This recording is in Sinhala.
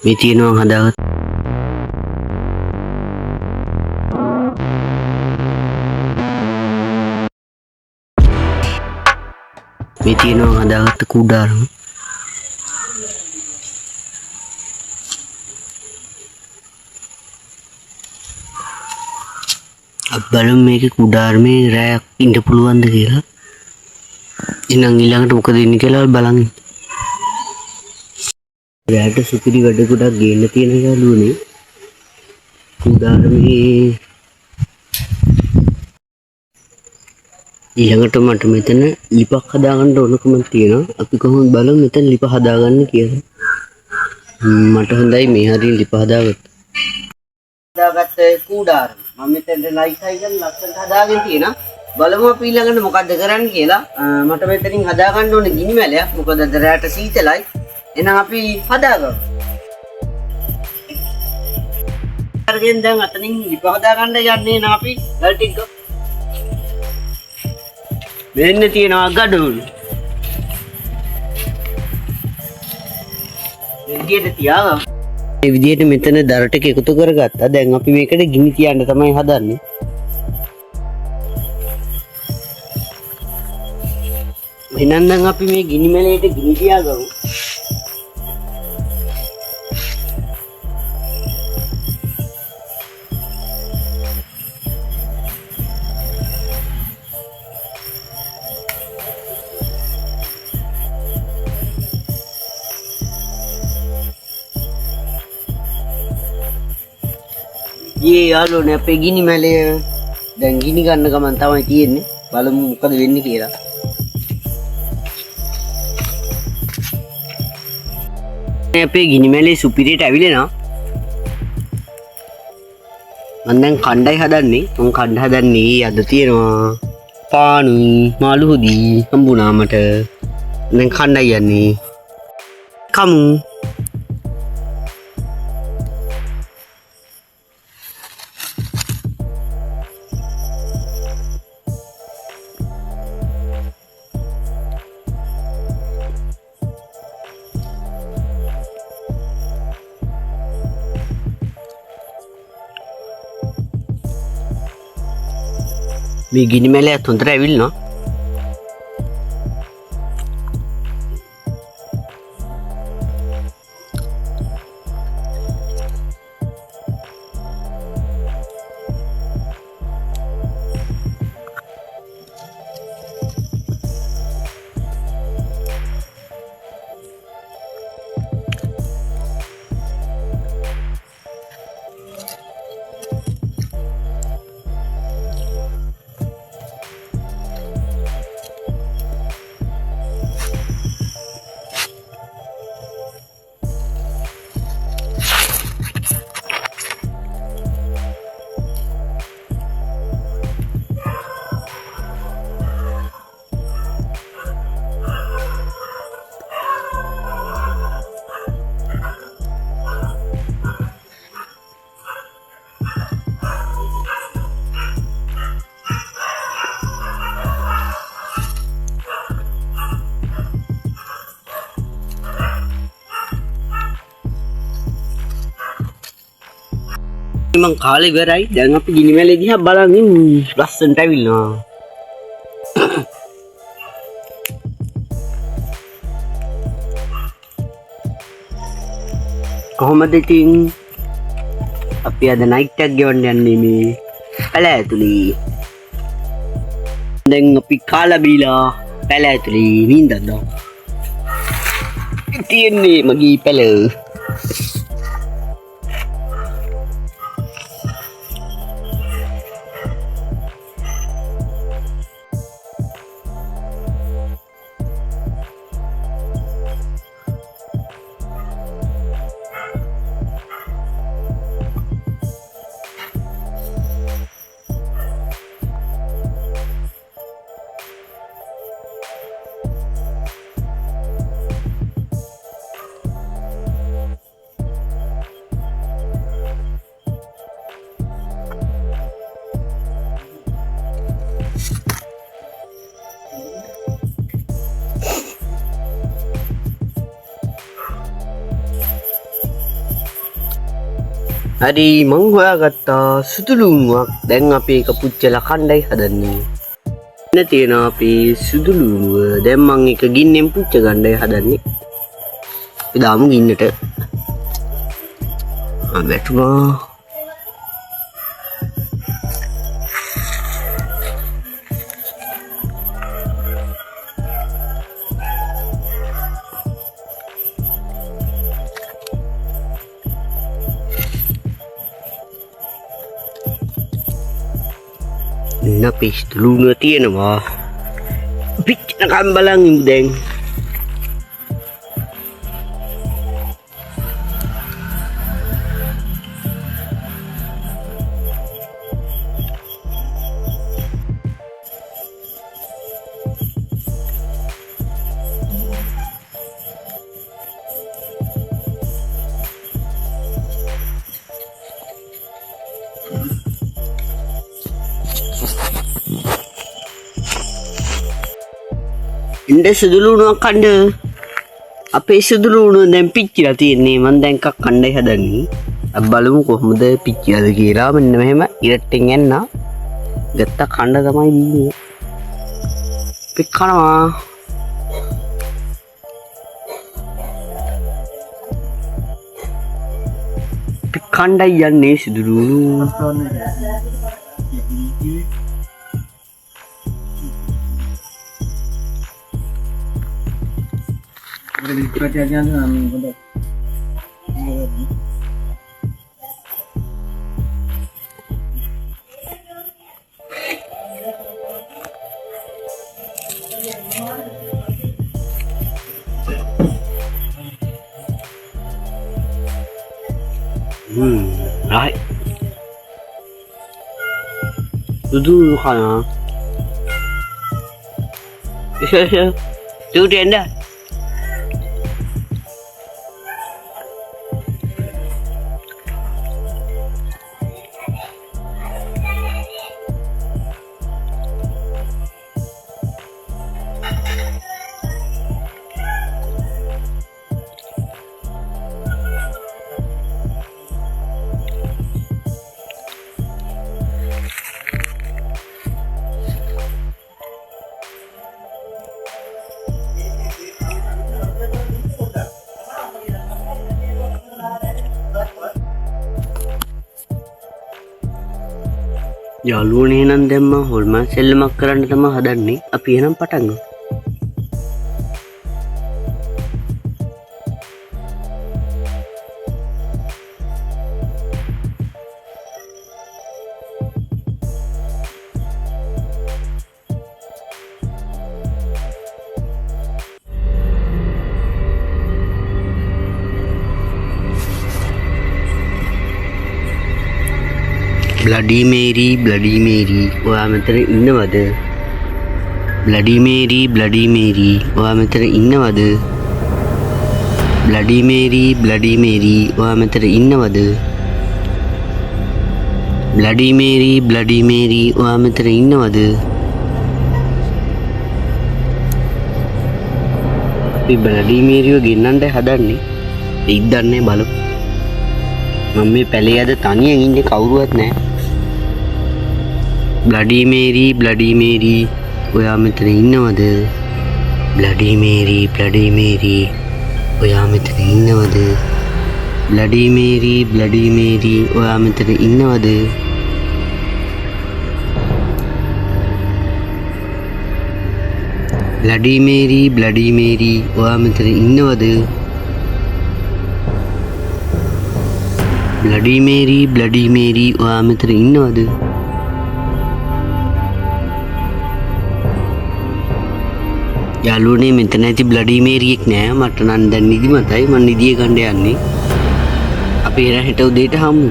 මේ තියෙනවා හදාගත්ත කුඩාරම. අපි බලමු මේකේ කුඩාරමේ රැයක් ඉන්න පුළුවන්ද කියලා. එහෙනම් ඊළඟට මොකද වෙන්නේ කියලා බලන්න. රැයට සුපිරි වැඩ ගොඩක් ගේන්න තියෙන යාළුවනේ. කුඩාරමේ ඊළඟට මට මෙතන ලිපක් හදාගන්න ඕනකම තියෙනවා. අපි කොහොමද බලමු මෙතන ලිප හදාගන්න කියලා. මට හොඳයි මේ හරිය ලිප හදාගත්ත කුඩාරම. මම මෙතන ලයිට් හයිකන් ලස්සනට හදාගෙන තියෙනවා. බලමු අපි ඊළඟට මොකද්ද කරන්න කියලා. මට මෙතනින් හදාගන්න ඕනේ ගිනි මැලයක්. මොකද රැයට සීතලයි. එහෙනම් අපි හදාගමු. අරගෙන දැන් අතනින් ලිප හදාගන්න යන්නේ නා අපි ගල්ටික් මෙන්න තියෙනවා ගඩොල්. විදියට තියාගමු. මේ විදියට මෙතන දර ටික එකතු කරගත්තා. දැන් අපි මේකට ගිනි තියන්න තමයි හදන්නේ. එහෙනම් දැන් අපි මේ ගිනි මැලේට ගිනි තියාගමු. යාළුවනේ අපේ ගිනි මැලේ දැන් ගිනි ගන්න ගමන් තමයි තියෙන්නේ. බලමු මොකද වෙන්නේ කියලා. අපේ ගිනි මැලේ සුපිරියට ඇවිලෙනවා. මම දැන් කණ්ඩායි හදන්නේ. මම කණ්ඩ හදන්නේ අද තියෙනවා පානුයි මාළු හොදි හම්බුණා මට. දැන් කණ්ඩායි යන්නේ. කමු. මේ ගිනි මැලයත් හොඳට ඇවිල්නවා. මං කාලේ ඉවරයි. දැන් අපි ගිනි මැලේ දිහා බලන් ලස්සනට ඇවිල්නවා. කොහොමද ඉතින් අපි අද නයිට් එකක් ගෙවන්න යන්නේ මේ පැල ඇතුලේ. දැන් අපි කාලා බීලා පැල ඇතුලේ වින්දනවා. තියෙන්නේ මගේ පැල. හරි මං හොයාගත්තා සුදු ලුණුවක්. දැන් අපි ඒක පුච්චලා කණ්ඩායි හදන්නේ. මෙන්න තියෙනවා අපේ සුදු ලුණුව. දැන් මං ඒක ගින්නෙන් පුච්ච ගන්නයි හදන්නේ. අපි දාමු ගින්නට. වැටුණා. Napis luna තියෙන වා පිච්චනකම් බලන් ඉමු දැන්. Indah sudu lunuවක් කන්න. අපේ සුදු ලුණුව දැන් පිච්චිලා තියෙන්නේ. මම දැන් එකක් කණ්ඩායි හදන්නේ. අපි බලමු කොහොමද පිච්චිලාද කියලා. මෙන්න මෙහෙම ඉරට්ටෙන් යන්න. ගත්ත කණ්ඩ තමයි දීන්නේ. පික් කනවා. පික් කණ්ඩායි යන්නේ සුදු ලුණුව. Right. Dulu kan. Bisa. Tu dia dah. යාළුවනේ නම් දැන් මම හොල්මන් සෙල්ලමක් කරන්න තමයි හදන්නේ. අපි එහෙනම් පටන් ගමු. Bloody Mary, ඔයා මෙතන ඉන්නවද? Bloody Mary, ඔයා මෙතන ඉන්නවද? Bloody Mary, ඔයා මෙතන ඉන්නවද? Bloody Mary, ඔයා මෙතන ඉන්නවද? අපි Bloody Maryව ගෙන්නන්නයි හදන්නේ. ඒත් දන්නේ බලමු. මම මේ පැලේ අද තනියෙන් ඉන්නේ කවුරුවත් නැහැ. Bloody Mary, ඔයා මෙතන ඉන්නවද? Bloody Mary, ඔයා මෙතන ඉන්නවද? Bloody Mary, ඔයා මෙතන ඉන්නවද? Bloody Mary, ඔයා මෙතන ඉන්නවද? Bloody Mary, ඔයා මෙතන ඉන්නවද? යාළුවනේ මෙතන ඇති Bloody Mary එක නෑ. මට නම් දැන් නිදිමතයි. මම නිදිය ගන්න යන්නේ. අපි හෙට උදේට හමු.